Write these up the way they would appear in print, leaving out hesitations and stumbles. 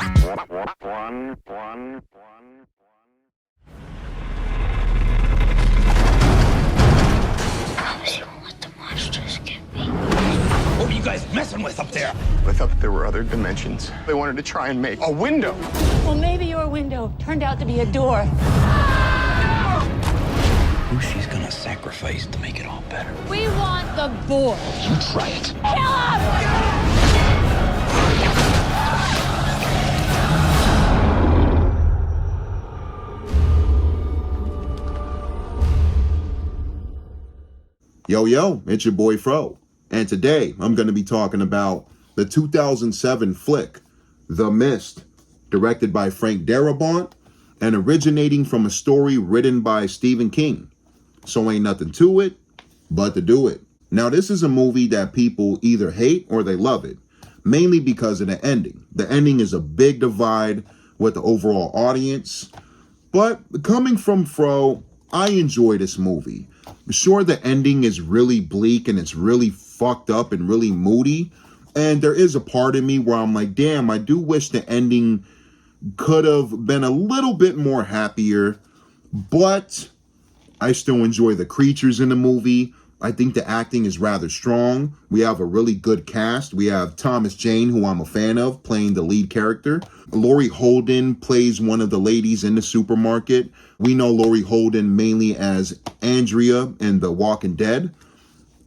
Promise you won't let the monsters get me. What are you guys messing with up there? I thought that there were other dimensions. They wanted to try and make a window. Well, maybe your window turned out to be a door. Who she's gonna sacrifice to make it all better? We want the boy. You try it. Kill him! Yo, it's your boy Fro. And today I'm going to be talking about the 2007 flick, The Mist, directed by Frank Darabont and originating from a story written by Stephen King. So ain't nothing to it but to do it. Now, this is a movie that people either hate or they love it, mainly because of the ending. The ending is a big divide with the overall audience. But coming from Fro, I enjoy this movie. Sure, the ending is really bleak and it's really fucked up and really moody. And there is a part of me where I'm like, damn, I do wish the ending could have been a little bit more happier. But I still enjoy the creatures in the movie. I think the acting is rather strong. We have a really good cast. We have Thomas Jane, who I'm a fan of, playing the lead character. Laurie Holden plays one of the ladies in the supermarket. We know Laurie Holden mainly as Andrea in The Walking Dead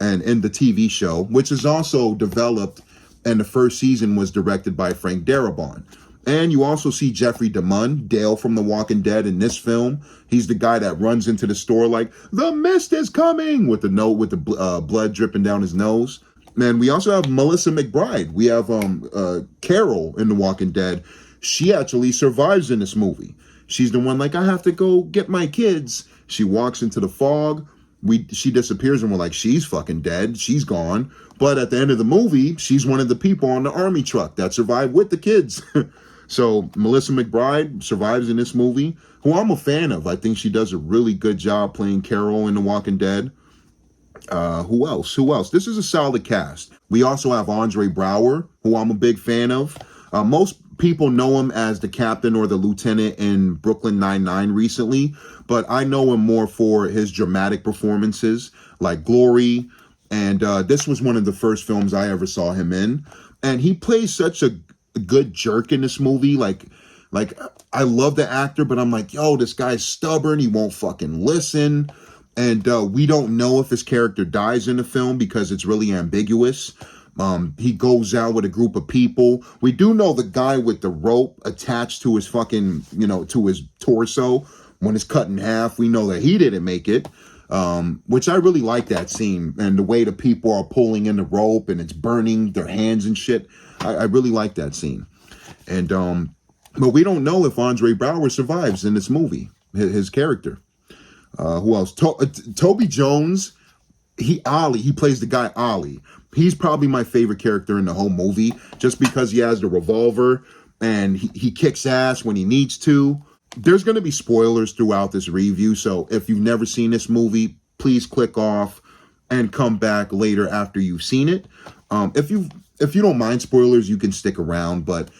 and in the TV show, which is also developed, and the first season was directed by Frank Darabont. And you also see Jeffrey DeMunn, Dale from The Walking Dead, in this film. He's the guy that runs into the store like, "The mist is coming," with the note with the blood dripping down his nose. And we also have Melissa McBride. We have Carol in The Walking Dead. She actually survives in this movie. She's the one like, "I have to go get my kids." She walks into the fog. She disappears and we're like, she's fucking dead. She's gone. But at the end of the movie, she's one of the people on the army truck that survived with the kids. So Melissa McBride survives in this movie, who I'm a fan of. I think she does a really good job playing Carol in The Walking Dead. Who else? This is a solid cast. We also have Andre Braugher, who I'm a big fan of. Most people know him as the captain or the lieutenant in Brooklyn Nine-Nine recently, but I know him more for his dramatic performances like Glory, and this was one of the first films I ever saw him in. And he plays such a good jerk in this movie. Like I love the actor, but I'm like, yo, this guy's stubborn. He won't fucking listen. And we don't know if his character dies in the film because it's really ambiguous. He goes out with a group of people. We do know the guy with the rope attached to his fucking, to his torso when it's cut in half. We know that he didn't make it, which I really like that scene. And the way the people are pulling in the rope and it's burning their hands and shit. I really like that scene. And, but we don't know if Andre Braugher survives in this movie, his character. Who else? Toby Jones. He plays the guy Ollie. He's probably my favorite character in the whole movie, just because he has the revolver and he kicks ass when he needs to. There's going to be spoilers throughout this review, so if you've never seen this movie, please click off and come back later after you've seen it. If you don't mind spoilers, you can stick around, but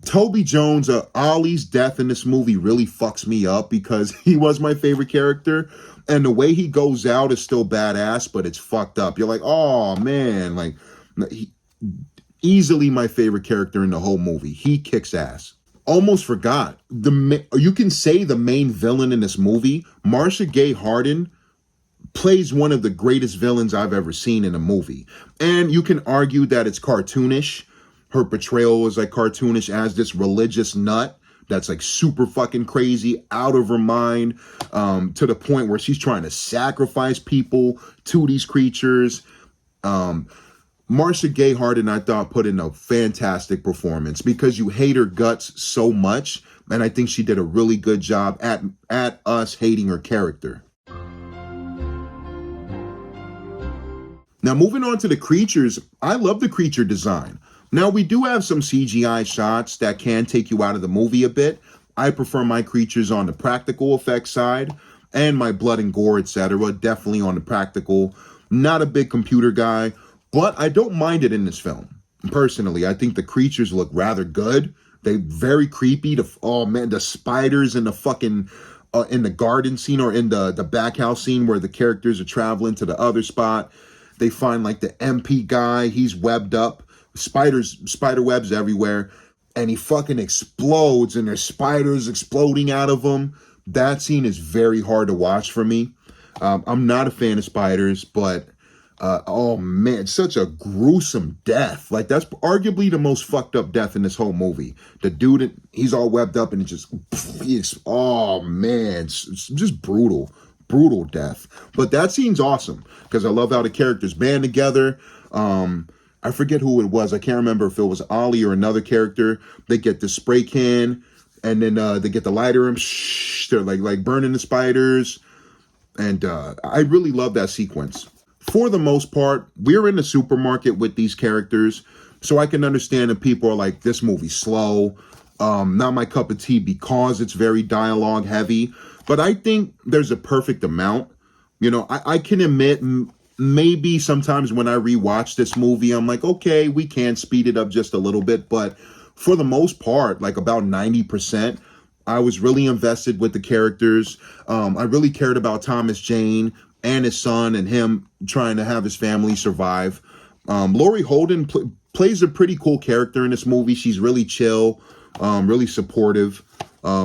Toby Jones, Ollie's death in this movie really fucks me up because he was my favorite character. And the way he goes out is still badass, but it's fucked up. You're like, oh man, like easily my favorite character in the whole movie. He kicks ass. Almost forgot. You can say the main villain in this movie, Marcia Gay Harden, plays one of the greatest villains I've ever seen in a movie. And you can argue that it's cartoonish. Her portrayal is like cartoonish as this religious nut that's like super fucking crazy, out of her mind, to the point where she's trying to sacrifice people to these creatures. Marcia Gay Harden, I thought, put in a fantastic performance because you hate her guts so much. And I think she did a really good job at us hating her character. Now, moving on to the creatures, I love the creature design. Now, we do have some CGI shots that can take you out of the movie a bit. I prefer my creatures on the practical effects side, and my blood and gore, etc. definitely on the practical. Not a big computer guy, but I don't mind it in this film. Personally, I think the creatures look rather good. They very creepy. Oh man, the spiders in the fucking in the garden scene, or in the back house scene where the characters are traveling to the other spot. They find like the MP guy. He's webbed up, spider webs everywhere, and he fucking explodes, and there's spiders exploding out of him. That scene is very hard to watch for me. I'm not a fan of spiders, but oh man, such a gruesome death. Like, that's arguably the most fucked up death in this whole movie. The dude, he's all webbed up, and oh man, it's just brutal death. But that scene's awesome because I love how the characters band together. I forget who it was. I can't remember if it was Ollie or another character. They get the spray can, and then they get the lighter, and they're like burning the spiders. And I really love that sequence. For the most part, we're in the supermarket with these characters, so I can understand if people are like, this movie's slow, not my cup of tea, because it's very dialogue heavy. But I think there's a perfect amount. You know, I can admit, maybe sometimes when I rewatch this movie, I'm like, okay, we can speed it up just a little bit. But for the most part, like about 90%, I was really invested with the characters. I really cared about Thomas Jane and his son, and him trying to have his family survive. Laurie Holden plays a pretty cool character in this movie. She's really chill, really supportive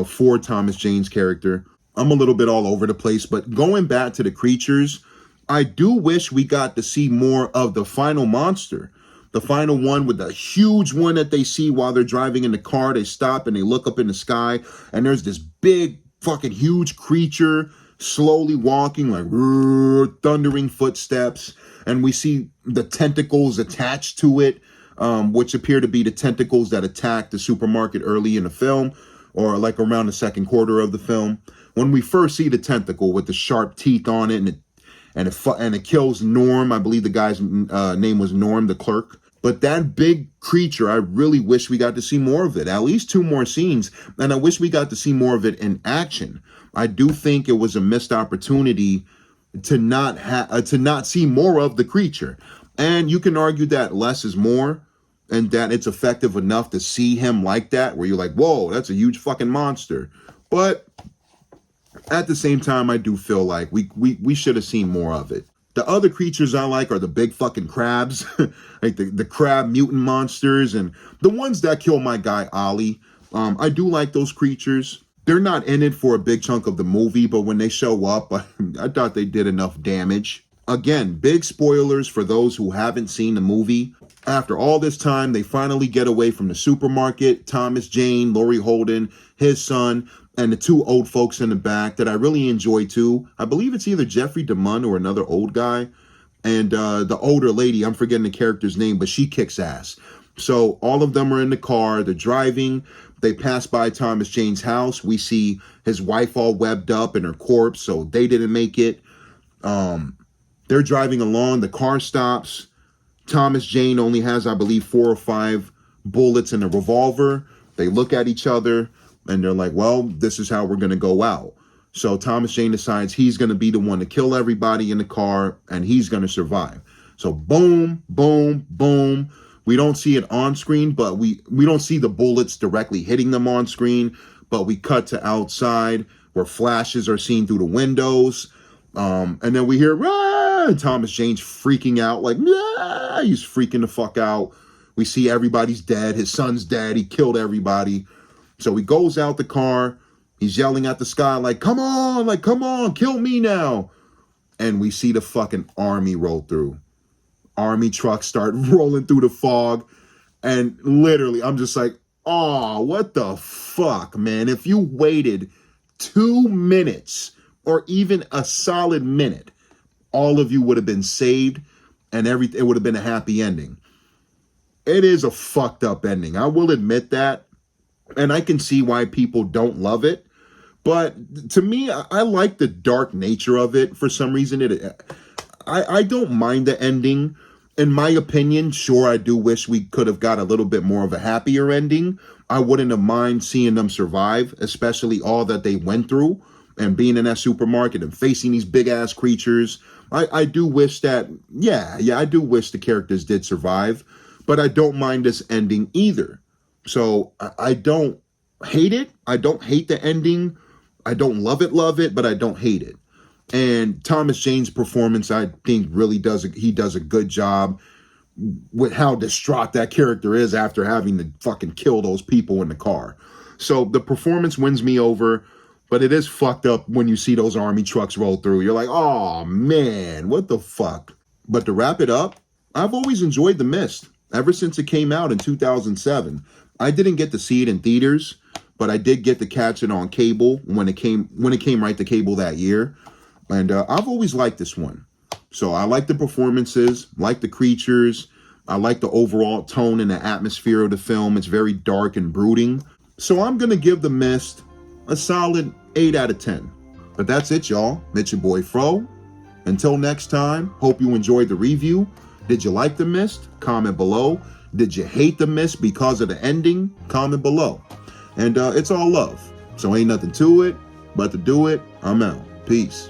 for Thomas Jane's character. I'm a little bit all over the place, but going back to the creatures, I do wish we got to see more of the final monster. The final one, with the huge one that they see while they're driving in the car. They stop and they look up in the sky, and there's this big fucking huge creature slowly walking, like thundering footsteps, and we see the tentacles attached to it, which appear to be the tentacles that attacked the supermarket early in the film, or like around the second quarter of the film. When we first see the tentacle with the sharp teeth on it, and it kills Norm. I believe the guy's name was Norm, the clerk. But that big creature, I really wish we got to see more of it. At least 2 more scenes, and I wish we got to see more of it in action. I do think it was a missed opportunity to not see more of the creature. And you can argue that less is more, and that it's effective enough to see him like that, where you're like, whoa, that's a huge fucking monster. But at the same time, I do feel like we should have seen more of it. The other creatures I like are the big fucking crabs, like the crab mutant monsters, and the ones that kill my guy Ollie. I do like those creatures. They're not in it for a big chunk of the movie, but when they show up, I thought they did enough damage. Again, big spoilers for those who haven't seen the movie. After all this time, they finally get away from the supermarket. Thomas Jane, Laurie Holden, his son, and the 2 old folks in the back that I really enjoy too. I believe it's either Jeffrey DeMunn or another old guy. And the older lady, I'm forgetting the character's name, but she kicks ass. So all of them are in the car. They're driving. They pass by Thomas Jane's house. We see his wife all webbed up in her corpse, so they didn't make it. They're driving along. The car stops. Thomas Jane only has, I believe, 4 or 5 bullets in a revolver. They look at each other, and they're like, well, this is how we're going to go out. So Thomas Jane decides he's going to be the one to kill everybody in the car, and he's going to survive. So boom, boom, boom. We don't see it on screen, but we don't see the bullets directly hitting them on screen, but we cut to outside where flashes are seen through the windows. And then we hear, ah! And Thomas Jane's freaking out, like, ah! He's freaking the fuck out. We see everybody's dead. His son's dead. He killed everybody. So he goes out the car. He's yelling at the sky, like, come on, kill me now. And we see the fucking army roll through. Army trucks start rolling through the fog. And literally, I'm just like, oh, what the fuck, man? If you waited 2 minutes or even a solid minute, all of you would have been saved, and it would have been a happy ending. It is a fucked up ending. I will admit that. And I can see why people don't love it. But to me, I like the dark nature of it. For some reason, I don't mind the ending. In my opinion, sure, I do wish we could have got a little bit more of a happier ending. I wouldn't have mind seeing them survive, especially all that they went through and being in that supermarket and facing these big ass creatures. I do wish that, I do wish the characters did survive, but I don't mind this ending either. So I don't hate it. I don't hate the ending. I don't love it, but I don't hate it. And Thomas Jane's performance, I think, really does a good job with how distraught that character is after having to fucking kill those people in the car. So the performance wins me over, but it is fucked up when you see those army trucks roll through. You're like, oh man, what the fuck? But to wrap it up, I've always enjoyed The Mist ever since it came out in 2007. I didn't get to see it in theaters, but I did get to catch it on cable when it came right to cable that year. And I've always liked this one. So I like the performances, like the creatures. I like the overall tone and the atmosphere of the film. It's very dark and brooding. So I'm going to give The Mist a solid 8 out of 10. But that's it, y'all. It's your boy Fro. Until next time, hope you enjoyed the review. Did you like The Mist? Comment below. Did you hate The Mist because of the ending? Comment below. And it's all love. So ain't nothing to it but to do it. I'm out. Peace.